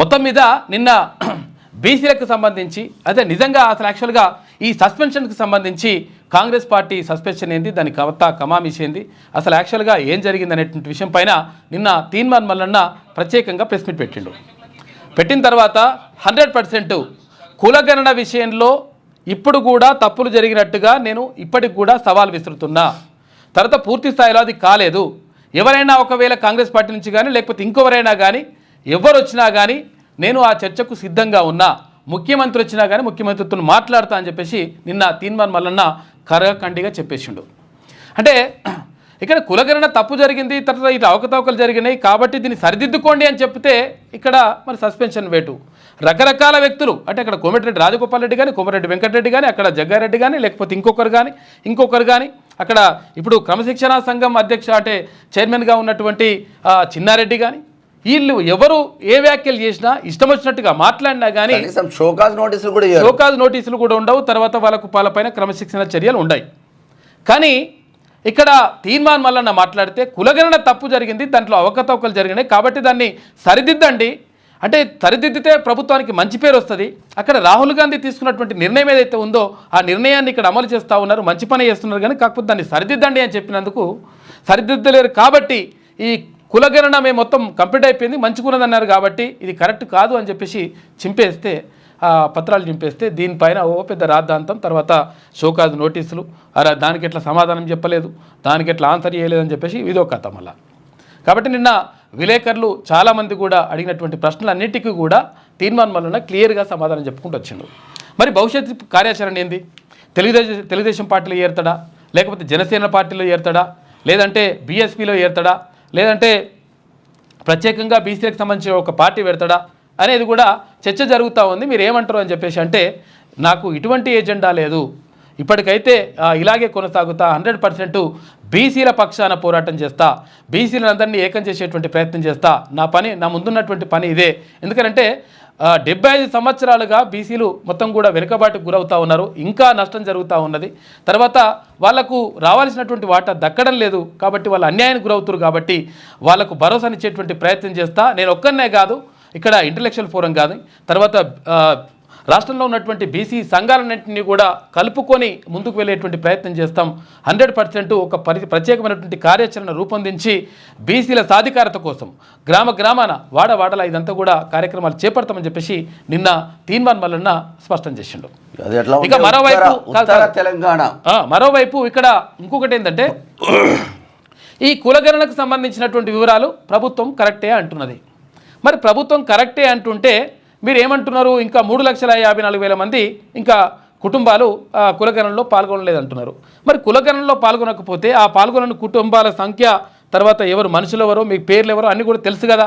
మొత్తం మీద నిన్న బీసీలకు సంబంధించి అదే నిజంగా అసలు యాక్చువల్గా ఈ సస్పెన్షన్కి సంబంధించి కాంగ్రెస్ పార్టీ సస్పెన్షన్ ఏంది, దాని కవత కమామిషి ఏంది, అసలు యాక్చువల్గా ఏం జరిగింది అనేటువంటి విషయం పైన నిన్న తీన్మార్ మల్లన్న ప్రత్యేకంగా ప్రెస్ మీట్ పెట్టిండు. పెట్టిన తర్వాత 100% కులగణన విషయంలో ఇప్పుడు కూడా తప్పులు జరిగినట్టుగా నేను ఇప్పటికి కూడా సవాల్ విసురుతున్నా. తర్వాత పూర్తి స్థాయిలో అది కాలేదు. ఎవరైనా ఒకవేళ కాంగ్రెస్ పార్టీ నుంచి కానీ లేకపోతే ఇంకెవరైనా కానీ ఎవరు వచ్చినా కానీ నేను ఆ చర్చకు సిద్ధంగా ఉన్నా. ముఖ్యమంత్రి వచ్చినా కానీ ముఖ్యమంత్రితో మాట్లాడతా అని చెప్పేసి నిన్న తీన్మార్ మల్లన్న కరకండిగా చెప్పేసిండు. అంటే ఇక్కడ కులగణన తప్పు జరిగింది, తర్వాత ఇట్లా అవకతవకలు జరిగినాయి కాబట్టి దీన్ని సరిదిద్దుకోండి అని చెప్తే ఇక్కడ మరి సస్పెన్షన్ వేటు రకరకాల వ్యక్తులు, అంటే అక్కడ కోమటిరెడ్డి రాజగోపాల్ రెడ్డి కానీ, కోమటిరెడ్డి వెంకటరెడ్డి కానీ, అక్కడ జగ్గారెడ్డి కానీ, లేకపోతే ఇంకొకరు కానీ అక్కడ ఇప్పుడు క్రమశిక్షణా సంఘం అధ్యక్ష అంటే చైర్మన్గా ఉన్నటువంటి చిన్నారెడ్డి కానీ, వీళ్ళు ఎవరు ఏ వ్యాఖ్యలు చేసినా ఇష్టం వచ్చినట్టుగా మాట్లాడినా కానీ షోకాజ్ నోటీసులు కూడా ఉండవు. తర్వాత వాళ్ళపైన క్రమశిక్షణ చర్యలు ఉన్నాయి. కానీ ఇక్కడ తీన్మార్ మల్లన్న మాట్లాడితే కులగణన తప్పు జరిగింది, దాంట్లో అవకతవకలు జరిగినాయి కాబట్టి దాన్ని సరిదిద్దండి అంటే సరిదిద్దితే ప్రభుత్వానికి మంచి పేరు వస్తుంది. అక్కడ రాహుల్ గాంధీ తీసుకున్నటువంటి నిర్ణయం ఏదైతే ఉందో ఆ నిర్ణయాన్ని ఇక్కడ అమలు చేస్తూ ఉన్నారు, మంచి పని చేస్తున్నారు. కానీ కాకపోతే దాన్ని సరిదిద్దండి అని చెప్పినందుకు సరిదిద్దలేరు కాబట్టి ఈ కులగణన మేము మొత్తం కంప్లీట్ అయిపోయింది, మంచుకున్నదన్నారు కాబట్టి ఇది కరెక్ట్ కాదు అని చెప్పేసి చింపేస్తే పత్రాలు చింపేస్తే దీనిపైన పెద్ద రాద్ధాంతం, తర్వాత షోకాజ్ నోటీసులు, దానికి ఎట్లా సమాధానం చెప్పలేదు, దానికి ఎట్లా ఆన్సర్ చేయలేదని చెప్పేసి ఇదో కథ మళ్ళా. కాబట్టి నిన్న విలేకరులు చాలామంది కూడా అడిగినటువంటి ప్రశ్నలన్నిటికీ కూడా తీన్మార్ మల్లన్న క్లియర్గా సమాధానం చెప్పుకుంటూ వచ్చిండు. మరి భవిష్యత్తు కార్యాచరణ ఏంది? తెలుగుదేశం పార్టీలో ఏర్తాడా, లేకపోతే జనసేన పార్టీలో ఏర్తాడా, లేదంటే బీఎస్పీలో ఏర్తాడా, లేదంటే ప్రత్యేకంగా బీసీలకు సంబంధించిన ఒక పార్టీ పెడతాడా అనేది కూడా చర్చ జరుగుతూ ఉంది. మీరు ఏమంటారు అని చెప్పేసి అంటే నాకు ఇటువంటి ఎజెండా లేదు, ఇప్పటికైతే ఇలాగే కొనసాగుతా, 100% బీసీల పక్షాన పోరాటం చేస్తా, బీసీలందరినీ ఏకం చేసేటువంటి ప్రయత్నం చేస్తా, నా ముందున్నటువంటి పని ఇదే. ఎందుకంటే 75 సంవత్సరాలుగా బీసీలు మొత్తం కూడా వెనుకబాటుకు గురవుతూ ఉన్నారు, ఇంకా నష్టం జరుగుతూ ఉన్నది. తర్వాత వాళ్లకు రావాల్సినటువంటి వాటా దక్కడం లేదు కాబట్టి వాళ్ళు అన్యాయానికి గురవుతారు కాబట్టి వాళ్లకు భరోసానిచ్చేటువంటి ప్రయత్నం చేస్తా. నేను ఒక్కనే కాదు, ఇక్కడ ఇంటలెక్చువల్ ఫోరం కాదు, తర్వాత రాష్ట్రంలో ఉన్నటువంటి బీసీ సంఘాలన్నింటినీ కూడా కలుపుకొని ముందుకు వెళ్ళేటువంటి ప్రయత్నం చేస్తాం. 100% ఒక ప్రత్యేకమైనటువంటి కార్యాచరణ రూపొందించి బీసీల సాధికారత కోసం గ్రామాన వాడవాడల ఇదంతా కూడా కార్యక్రమాలు చేపడతామని చెప్పేసి నిన్న తీన్మార్ మల్లన్న స్పష్టం చేసిండు. ఇక మరోవైపు ఇక్కడ ఇంకొకటి ఏంటంటే ఈ కులగణనకు సంబంధించినటువంటి వివరాలు ప్రభుత్వం కరెక్టే అంటున్నది. మరి ప్రభుత్వం కరెక్టే అంటుంటే మీరు ఏమంటున్నారు? ఇంకా 3,54,000 మంది ఇంకా కుటుంబాలు కులగణనలో పాల్గొనలేదంటున్నారు. మరి కులగణనలో పాల్గొనకపోతే ఆ పాల్గొనని కుటుంబాల సంఖ్య, తర్వాత ఎవరు మనుషులు ఎవరో, మీ పేర్లు ఎవరో అన్నీ కూడా తెలుసు కదా.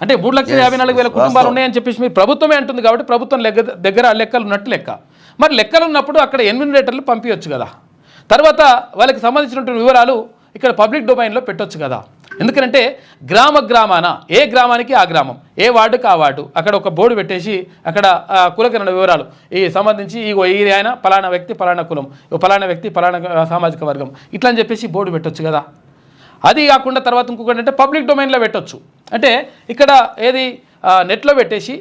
అంటే 3,54,000 కుటుంబాలు ఉన్నాయని చెప్పేసి మీరు ప్రభుత్వమే అంటుంది కాబట్టి ప్రభుత్వం దగ్గర లెక్కలు ఉన్నట్టు లెక్క. మరి లెక్కలు ఉన్నప్పుడు అక్కడ ఎన్యూమరేటర్లు పంపించవచ్చు కదా. తర్వాత వాళ్ళకి సంబంధించినటువంటి వివరాలు ఇక్కడ పబ్లిక్ డొమైన్లో పెట్టవచ్చు కదా. ఎందుకంటే గ్రామాన ఏ గ్రామానికి ఆ గ్రామం, ఏ వార్డుకి ఆ వార్డు, అక్కడ ఒక బోర్డు పెట్టేసి అక్కడ కులగణన వివరాలు ఈ సంబంధించి ఈ ఆయన పలానా వ్యక్తి పలానా కులం, పలానా వ్యక్తి పలానా సామాజిక వర్గం ఇట్లా అని చెప్పేసి బోర్డు పెట్టవచ్చు కదా. అది కాకుండా తర్వాత ఇంకొకటి అంటే పబ్లిక్ డొమైన్లో పెట్టవచ్చు. అంటే ఇక్కడ ఏది నెట్లో పెట్టేసి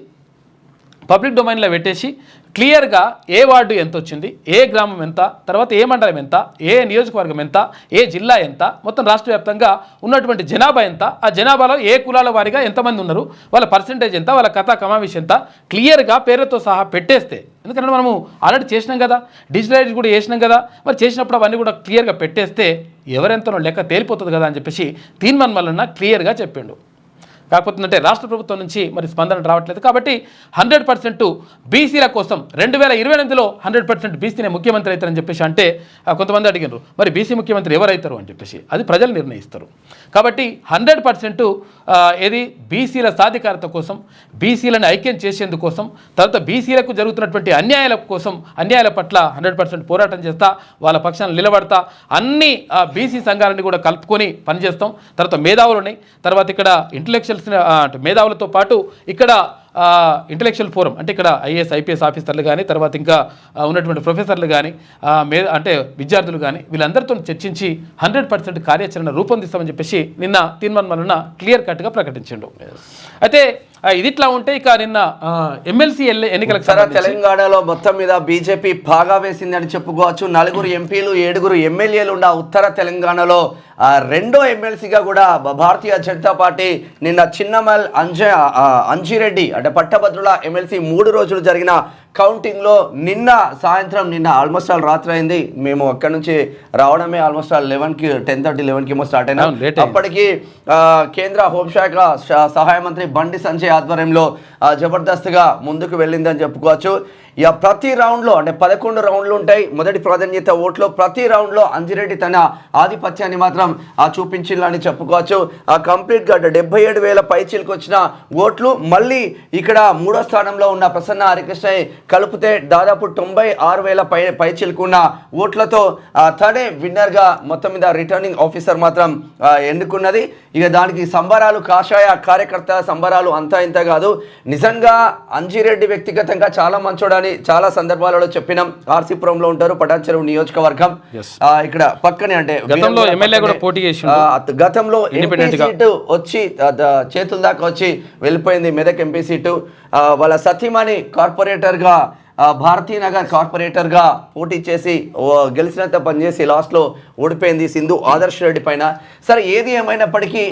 పబ్లిక్ డొమైన్లో పెట్టేసి క్లియర్గా ఏ వార్డు ఎంత వచ్చింది, ఏ గ్రామం ఎంత, తర్వాత ఏ మండలం ఎంత, ఏ నియోజకవర్గం ఎంత, ఏ జిల్లా ఎంత, మొత్తం రాష్ట్ర వ్యాప్తంగా ఉన్నటువంటి జనాభా ఎంత, ఆ జనాభాలో ఏ కులాల వారిగా ఎంతమంది ఉన్నారు, వాళ్ళ పర్సంటేజ్ ఎంత, వాళ్ళ కథా కమావిష్ ఎంత క్లియర్గా పేరుతో సహా పెట్టేస్తే, ఎందుకంటే మనము ఆల్రెడీ చేసినాం కదా, డిజిటలైజ్ కూడా చేసినాం కదా, మరి చేసినప్పుడు అవన్నీ కూడా క్లియర్గా పెట్టేస్తే ఎవరెంతనో లెక్క తేలిపోతుంది కదా అని చెప్పేసి తీన్మార్ మల్లన్న క్లియర్గా చెప్పిండు. కాకపోతే అంటే రాష్ట్ర ప్రభుత్వం నుంచి మరి స్పందన రావట్లేదు కాబట్టి 100% బీసీల కోసం 2028లో 100% బీసీనే ముఖ్యమంత్రి అవుతారని చెప్పేసి అంటే కొంతమంది అడిగారు మరి బీసీ ముఖ్యమంత్రి ఎవరైతారు అని చెప్పేసి అది ప్రజలు నిర్ణయిస్తారు. కాబట్టి 100% ఏది బీసీల సాధికారత కోసం, బీసీలను ఐక్యం చేసేందుకోసం, తర్వాత బీసీలకు జరుగుతున్నటువంటి అన్యాయాల పట్ల 100% పోరాటం చేస్తా, వాళ్ళ పక్షాన్ని నిలబడతా, అన్ని బీసీ సంఘాలని కూడా కలుపుకొని పనిచేస్తాం. తర్వాత మేధావులు ఉన్నాయి, తర్వాత ఇక్కడ ఇంటలెక్చువల్ మేధావులతో పాటు ఇక్కడ ఇంటలెక్చువల్ ఫోరం అంటే ఇక్కడ ఐఏఎస్ ఐపీఎస్ ఆఫీసర్లు కానీ, తర్వాత ఇంకా ఉన్నటువంటి ప్రొఫెసర్లు కానీ, అంటే విద్యార్థులు కానీ వీళ్ళందరితో చర్చించి 100% కార్యాచరణ రూపొందిస్తామని చెప్పేసి నిన్న తీన్మార్ మల్లన్న క్లియర్ కట్గా ప్రకటించిండు. అయితే ఇది ఇట్లా ఉంటే ఇక నిన్న ఎమ్మెల్సీ ఎన్నికలకు తెలంగాణలో మొత్తం మీద బీజేపీ బాగా వేసిందని చెప్పుకోవచ్చు. 4 ఎంపీలు 7 ఎమ్మెల్యేలు ఉన్న ఉత్తర తెలంగాణలో రెండో ఎమ్మెల్సీగా కూడా భారతీయ జనతా పార్టీ నిన్న చిన్నమల్ అంజిరెడ్డి అంటే పట్టభద్రుల ఎమ్మెల్సీ 3 రోజులు జరిగిన కౌంటింగ్లో నిన్న ఆల్మోస్ట్ ఆల్ రాత్రి అయింది. మేము అక్కడి నుంచి రావడమే ఆల్మోస్ట్ ఆల్ 10:30 11కి ఏమో స్టార్ట్ అయినా. అప్పటికి కేంద్ర హోంశాఖ సహాయ మంత్రి బండి సంజయ్ ఆధ్వర్యంలో జబర్దస్త్గా ముందుకు వెళ్ళిందని చెప్పుకోవచ్చు. ఇక ప్రతి రౌండ్లో అంటే 11 రౌండ్లు ఉంటాయి. మొదటి ప్రాధాన్యత ఓట్లో ప్రతి రౌండ్లో అంజిరెడ్డి తన ఆధిపత్యాన్ని మాత్రం చూపించిందని చెప్పుకోవచ్చు. కంప్లీట్గా 77,000 పైచీలకు వచ్చిన ఓట్లు మళ్ళీ ఇక్కడ 3వ స్థానంలో ఉన్న ప్రసన్న హరికృష్ణ కలిపితే దాదాపు 96,000 పైచీలకు ఉన్న ఓట్లతో తనే విన్నర్గా మొత్తం మీద రిటర్నింగ్ ఆఫీసర్ మాత్రం ఎన్నుకున్నది. ఇక దానికి సంబరాలు, కాషాయ కార్యకర్తల సంబరాలు అంతా ఇంత కాదు. నిజంగా అంజిరెడ్డి వ్యక్తిగతంగా చాలా మంచోడని చాలా సందర్భాలలో చెప్పినాం. ఆర్సీపురంలో ఉంటారు, పటాన్చెరువు నియోజకవర్గం ఇక్కడ పక్కనే. అంటే గతంలో ఎమ్మెల్యే కూడా పోటీ చేసి గతంలో ఎంపీ సీటు వచ్చి చేతుల దాకా వచ్చి వెళ్ళిపోయింది, మెదక్ ఎంపీ సీటు. వాళ్ళ సతీమణి కార్పొరేటర్గా భారతీనగర్ కార్పొరేటర్గా పోటీ చేసి గెలిచినంత పనిచేసి లాస్ట్లో ఓడిపోయింది సింధు ఆదర్శ్ రెడ్డి పైన. సరే ఏది ఏమైనప్పటికీ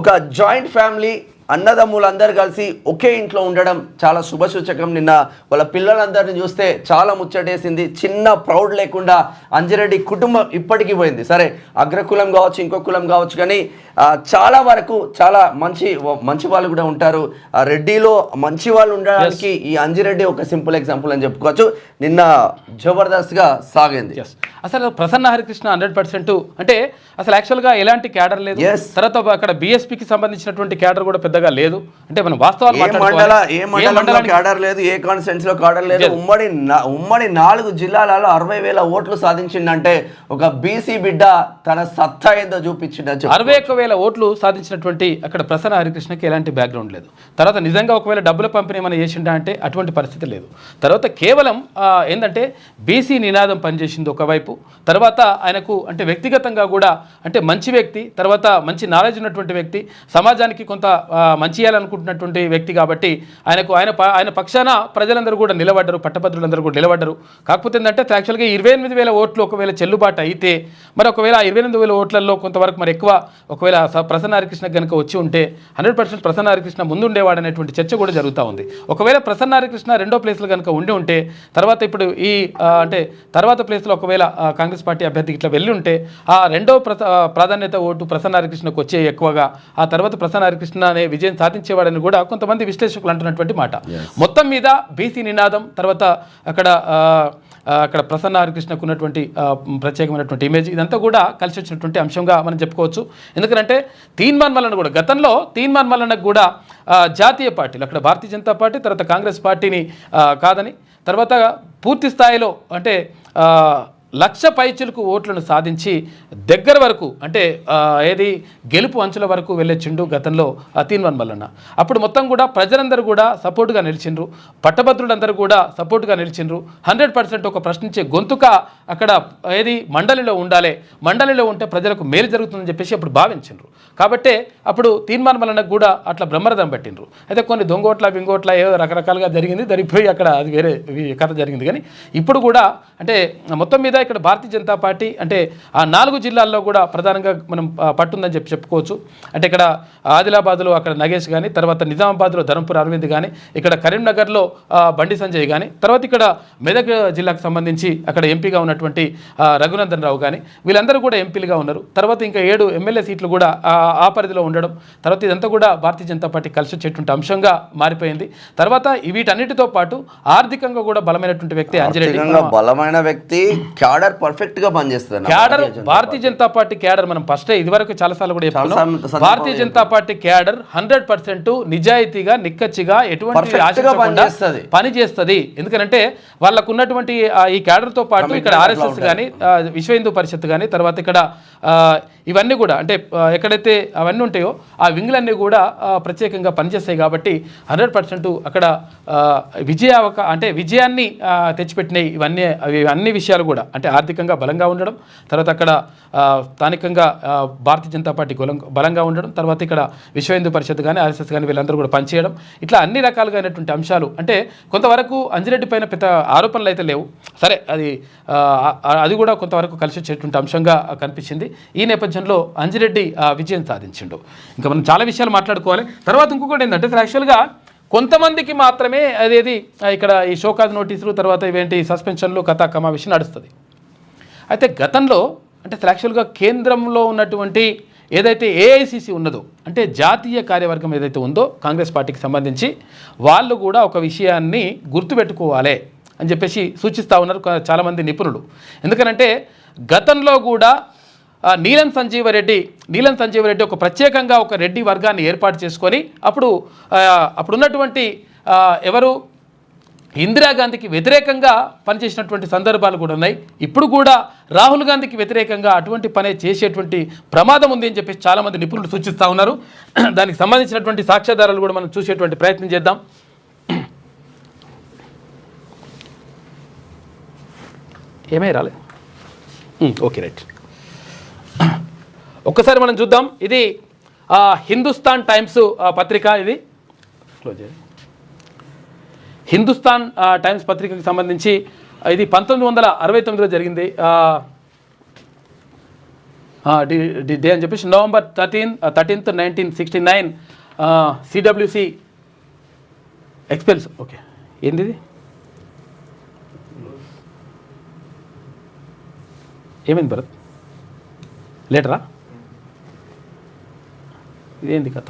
ఒక జాయింట్ ఫ్యామిలీ అన్నదమ్ములందరూ కలిసి ఒకే ఇంట్లో ఉండడం చాలా శుభసూచకం. నిన్న వాళ్ళ పిల్లలందరినీ చూస్తే చాలా ముచ్చటేసింది. చిన్న ప్రౌడ్ లేకుండా అంజిరెడ్డి కుటుంబం ఇప్పటికీ పోయింది. సరే అగ్రకులం కావచ్చు, ఇంకో కులం కావచ్చు, కానీ చాలా వరకు చాలా మంచి వాళ్ళు కూడా ఉంటారు. రెడ్డిలో మంచి వాళ్ళు ఉండడానికి ఈ అంజిరెడ్డి ఒక సింపుల్ ఎగ్జాంపుల్ అని చెప్పుకోవచ్చు. నిన్న జబర్దస్త్గా సాగింది. అసలు ప్రసన్న హరికృష్ణ 100% అంటే అసలు యాక్చువల్గా ఎలాంటి క్యాడర్ లేదు. తర్వాత అక్కడ బీఎస్పీకి సంబంధించినటువంటి క్యాడర్ కూడా పెద్దగా లేదు. అంటే మనం వాస్తవాలు క్యాడర్ లేదు, ఏ కాన్స్టిట్యూన్సీలో క్యాడర్ లేదు. ఉమ్మడి 4 జిల్లాలలో 60,000 ఓట్లు సాధించిందంటే ఒక బీసీ బిడ్డ తన సత్తా ఏదో చూపించింది. 61,000 ఓట్లు సాధించినటువంటి అక్కడ ప్రసన్న హరికృష్ణకి ఎలాంటి బ్యాక్గ్రౌండ్ లేదు. తర్వాత నిజంగా ఒకవేళ డబ్బుల పంపిణీ ఏమైనా చేసిండా అంటే అటువంటి పరిస్థితి లేదు. తర్వాత కేవలం ఏంటంటే బీసీ నినాదం పనిచేసింది ఒకవైపు. తర్వాత ఆయనకు అంటే వ్యక్తిగతంగా కూడా అంటే మంచి వ్యక్తి, తర్వాత మంచి నాలెడ్జ్ ఉన్నటువంటి వ్యక్తి, సమాజానికి కొంత మంచి చేయాలనుకుంటున్నటువంటి వ్యక్తి కాబట్టి ఆయన పక్షాన ప్రజలందరూ కూడా నిలబడ్డరు, పట్టభద్రులందరూ కూడా నిలబడ్డరు. కాకపోతే ఏంటంటే యాక్చువల్గా 28,000 ఓట్లు ఒకవేళ చెల్లుబాటు అయితే మరి ఒకవేళ 28,000 ఓట్లలో కొంతవరకు మరి ఎక్కువ ఒకవేళ ప్రసన్న హరికృష్ణ కనుక వచ్చి ఉంటే 100% ప్రసన్న హరికృష్ణ ముందుండేవాడు అనేటువంటి చర్చ కూడా జరుగుతూ ఉంది. ఒకవేళ ప్రసన్న హరికృష్ణ 2వ ప్లేస్లో కనుక ఉంటే తర్వాత ఇప్పుడు ఈ అంటే తర్వాత ప్లేస్లో ఒకవేళ కాంగ్రెస్ పార్టీ అభ్యర్థికి ఇట్లా వెళ్ళి ఉంటే ఆ 2వ ప్రాధాన్యత ఓటు ప్రసన్న హరికృష్ణకు వచ్చే ఎక్కువగా, ఆ తర్వాత ప్రసన్న హరికృష్ణ అనే విజయం సాధించేవాడని కూడా కొంతమంది విశ్లేషకులు అంటున్నటువంటి మాట. మొత్తం మీద బీసీ నినాదం, తర్వాత అక్కడ ప్రసన్న హరికృష్ణకు ఉన్నటువంటి ప్రత్యేకమైనటువంటి ఇమేజ్, ఇదంతా కూడా కలిసి వచ్చినటువంటి అంశంగా మనం చెప్పుకోవచ్చు. ఎందుకంటే తీన్మాన్ మల్లన్న కూడా గతంలో తీన్మాన్ మల్లన్నకు కూడా జాతీయ పార్టీలు అక్కడ భారతీయ జనతా పార్టీ తర్వాత కాంగ్రెస్ పార్టీని కాదని తర్వాత పూర్తి స్థాయిలో అంటే 1,00,000 పైచిలకు ఓట్లను సాధించి దగ్గర వరకు అంటే ఏది గెలుపు అంచుల వరకు వెళ్ళొచ్చిండు గతంలో తీన్మాన్ మల్లన్న. అప్పుడు మొత్తం కూడా ప్రజలందరూ కూడా సపోర్టుగా నిలిచిండ్రు, పట్టభద్రులందరూ కూడా సపోర్టుగా నిలిచిండ్రు. 100% ఒక ప్రశ్నించే గొంతుక అక్కడ ఏది మండలిలో ఉండాలి, మండలిలో ఉంటే ప్రజలకు మేలు జరుగుతుందని చెప్పేసి అప్పుడు భావించిండ్రు. కాబట్టే అప్పుడు తీన్మాన్ మల్లన్నకు కూడా అట్లా బ్రహ్మరథం పెట్టిండ్రు. అయితే కొన్ని దొంగోట్ల బింగోట్ల ఏదో రకరకాలుగా జరిగింది, జరిగిపోయి అక్కడ అది వేరే కథ జరిగింది. కానీ ఇప్పుడు కూడా అంటే మొత్తం మీద ఇక్కడ భారతీయ జనతా పార్టీ అంటే ఆ 4 జిల్లాల్లో కూడా ప్రధానంగా మనం పట్టుందని చెప్పుకోవచ్చు. అంటే ఇక్కడ ఆదిలాబాద్లో అక్కడ నగేష్ కానీ, తర్వాత నిజామాబాద్లో ధర్మపురి అరవింద్ కానీ, ఇక్కడ కరీంనగర్లో బండి సంజయ్ కానీ, తర్వాత ఇక్కడ మెదక్ జిల్లాకు సంబంధించి అక్కడ ఎంపీగా ఉన్నటువంటి రఘునందన్ రావు కానీ, వీళ్ళందరూ కూడా ఎంపీలుగా ఉన్నారు. తర్వాత ఇంకా 7 ఎమ్మెల్యే సీట్లు కూడా ఆ పరిధిలో ఉండడం, తర్వాత ఇదంతా కూడా భారతీయ జనతా పార్టీ కలిసి వచ్చేటువంటి అంశంగా మారిపోయింది. తర్వాత వీటన్నిటితో పాటు ఆర్థికంగా కూడా బలమైనటువంటి వ్యక్తి అంజిరెడ్డి, బలమైన వ్యక్తి, క్యాడర్ పర్ఫెక్ట్ గా పనిచేస్తుంది. Cadre Bharatiya Janata party cadre మనం ఫస్ట్ ఇదివరకు చాలాసార్లు కూడా చెప్పాం. భారతీయ జనతా పార్టీ క్యాడర్ 100% నిజాయితీగా నిక్కచ్చిగా ఎటువంటి ఆశించకుండా పని చేస్తుంది. ఎందుకంటే వాళ్ళకు ఉన్నటువంటి ఈ క్యాడర్ తో పాటు ఇక్కడ ఆర్ఎస్ఎస్ కానీ, విశ్వ హిందూ పరిషత్ కానీ, తర్వాత ఇక్కడ ఇవన్నీ కూడా అంటే ఎక్కడైతే అవన్నీ ఉంటాయో ఆ వింగ్లన్నీ కూడా ప్రత్యేకంగా పనిచేస్తాయి. కాబట్టి 100% అక్కడ విజయాన్ని తెచ్చిపెట్టినాయి ఇవన్నీ విషయాలు కూడా. అంటే అంటే ఆర్థికంగా బలంగా ఉండడం, తర్వాత అక్కడ స్థానికంగా భారతీయ జనతా పార్టీ బలంగా ఉండడం, తర్వాత ఇక్కడ విశ్వ హిందూ పరిషత్ కానీ ఆర్ఎస్ఎస్ కానీ వీళ్ళందరూ కూడా పనిచేయడం, ఇట్లా అన్ని రకాలుగా అయినటువంటి అంశాలు. అంటే కొంతవరకు అంజిరెడ్డి పైన పెద్ద ఆరోపణలు అయితే లేవు, సరే అది కూడా కొంతవరకు కలిసి వచ్చేటువంటి అంశంగా కనిపించింది. ఈ నేపథ్యంలో అంజిరెడ్డి విజయం సాధించిండు. ఇంకా మనం చాలా విషయాలు మాట్లాడుకోవాలి. తర్వాత ఇంకొకటి ఏంటంటే యాక్చువల్గా కొంతమందికి మాత్రమే అదేది ఇక్కడ ఈ షోకాజ్ నోటీసులు, తర్వాత ఇవేంటి సస్పెన్షన్లు, కథా కమావిషయం నడుస్తుంది. అయితే గతంలో అంటే యాక్చువల్గా కేంద్రంలో ఉన్నటువంటి ఏదైతే ఏఐసిసి ఉన్నదో, అంటే జాతీయ కార్యవర్గం ఏదైతే ఉందో కాంగ్రెస్ పార్టీకి సంబంధించి, వాళ్ళు కూడా ఒక విషయాన్ని గుర్తుపెట్టుకోవాలి అని చెప్పేసి సూచిస్తూ ఉన్నారు చాలామంది నిపుణులు. ఎందుకనంటే గతంలో కూడా నీలం సంజీవ రెడ్డి ఒక ప్రత్యేకంగా ఒక రెడ్డి వర్గాన్ని ఏర్పాటు చేసుకొని అప్పుడున్నటువంటి ఎవరు ఇందిరాగాంధీకి వ్యతిరేకంగా పనిచేసినటువంటి సందర్భాలు కూడా ఉన్నాయి. ఇప్పుడు కూడా రాహుల్ గాంధీకి వ్యతిరేకంగా అటువంటి పనే చేసేటువంటి ప్రమాదం ఉంది అని చెప్పేసి చాలామంది నిపుణులు సూచిస్తూ ఉన్నారు. దానికి సంబంధించినటువంటి సాక్ష్యాధారాలు కూడా మనం చూసేటువంటి ప్రయత్నం చేద్దాం. ఏమై రాలేదు, ఓకే రైట్. ఒక్కసారి మనం చూద్దాం. ఇది హిందుస్థాన్ టైమ్స్ పత్రిక, ఇది క్లోజ్ చేయండి. హిందుస్థాన్ టైమ్స్ పత్రికకు సంబంధించి ఇది 1969లో జరిగింది డే అని చెప్పేసి. November 13th 1969 CWC ఎక్స్పెల్స్. ఓకే, ఏంది ఇది? ఏమైంది భరత్, లేటరా? ఇదేంది కథ?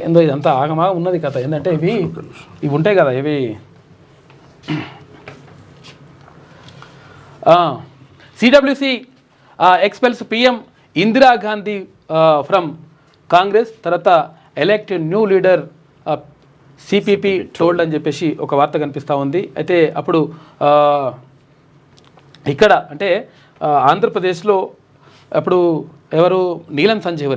ఏందో ఇదంతా ఆగమాగా ఉన్నది కథ. ఏంటంటే ఇవి ఉంటాయి కదా, ఇవి CWC expels PM Indira Gandhi from Congress, తర్వాత elected new leader CPP told అని చెప్పేసి ఒక వార్త కనిపిస్తూ ఉంది. అయితే అప్పుడు ఇక్కడ అంటే ఆంధ్రప్రదేశ్లో అప్పుడు ఎవరు నీలం సంజీవ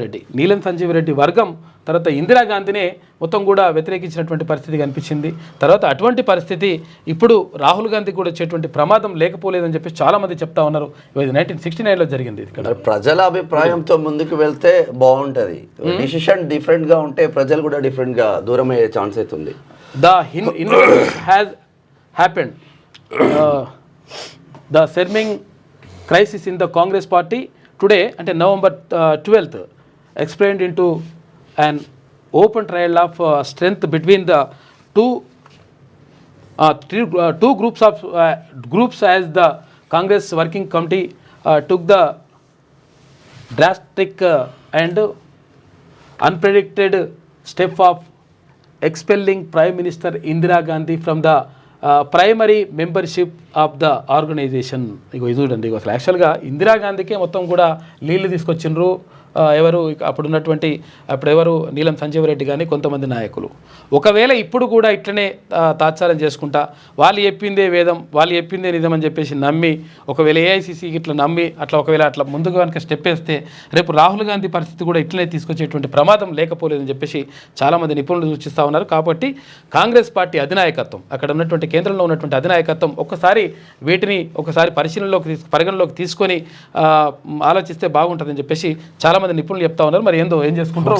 రెడ్డి వర్గం తర్వాత ఇందిరాగాంధీనే మొత్తం కూడా వ్యతిరేకించినటువంటి పరిస్థితి కనిపించింది. తర్వాత అటువంటి పరిస్థితి ఇప్పుడు రాహుల్ గాంధీ కూడా వచ్చేటువంటి ప్రమాదం లేకపోలేదని చెప్పి చాలామంది చెప్తా ఉన్నారు. ఇది 1969లో జరిగింది. ఇక్కడ ప్రజల అభిప్రాయంతో ముందుకు వెళ్తే బాగుంటుంది. డిసిషన్ డిఫరెంట్గా ఉంటే ప్రజలు కూడా డిఫరెంట్గా దూరం అయ్యే ఛాన్స్ అవుతుంది. The has happened the simmering crisis in the Congress party today అంటే November 12th explained into an open trial of strength between the two groups as the Congress working committee took the drastic and unpredicted step of expelling Prime Minister Indira Gandhi from the primary membership of the organisation. ఇగో ఇది చూడండి, ఇగో అసలు యాక్చువల్గా ఇందిరాగాంధీకే మొత్తం కూడా నీళ్లు తీసుకొచ్చిండ్రు ఎవరు అప్పుడున్నటువంటి ఎవరు నీలం సంజీవ రెడ్డి కానీ కొంతమంది నాయకులు. ఒకవేళ ఇప్పుడు కూడా ఇట్లనే తాత్సారం చేసుకుంటా వాళ్ళు చెప్పిందే వేదం, వాళ్ళు చెప్పిందే నిజం అని చెప్పేసి నమ్మి ఒకవేళ ఏఐసిసికి ఇట్లా నమ్మి ఒకవేళ అట్లా ముందుగా కనుక స్టెప్ వేస్తే రేపు రాహుల్ గాంధీ పరిస్థితి కూడా ఇట్లనే తీసుకొచ్చేటువంటి ప్రమాదం లేకపోలేదని చెప్పేసి చాలామంది నిపుణులు సూచిస్తూ ఉన్నారు. కాబట్టి కాంగ్రెస్ పార్టీ అధినాయకత్వం, అక్కడ ఉన్నటువంటి కేంద్రంలో ఉన్నటువంటి అధినాయకత్వం వీటిని ఒకసారి పరిగణలోకి తీసుకొని ఆలోచిస్తే బాగుంటుందని చెప్పేసి చాలామంది నిపుణులు చెప్తా ఉన్నారు. మరి ఏం చేసుకుంటారో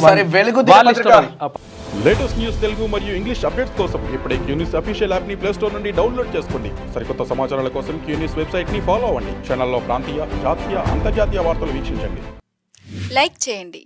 లేటెస్ట్ న్యూస్ తెలుగు మరియు ఇంగ్లీష్ అప్డేట్స్ కోసం ఇప్పుడే క్యూన్యూస్ అఫీషియల్ యాప్ ని ప్లే స్టోర్ నుండి డౌన్లోడ్ చేసుకోండి. సరికొత్త సమాచారాల కోసం క్యూన్యూస్ వెబ్సైట్ ని ఫాలో అవ్వండి. ఛానల్లో ప్రాంతీయ, జాతీయ, అంతర్జాతీయ వార్తలు వీక్షించండి. లైక్ చేయండి,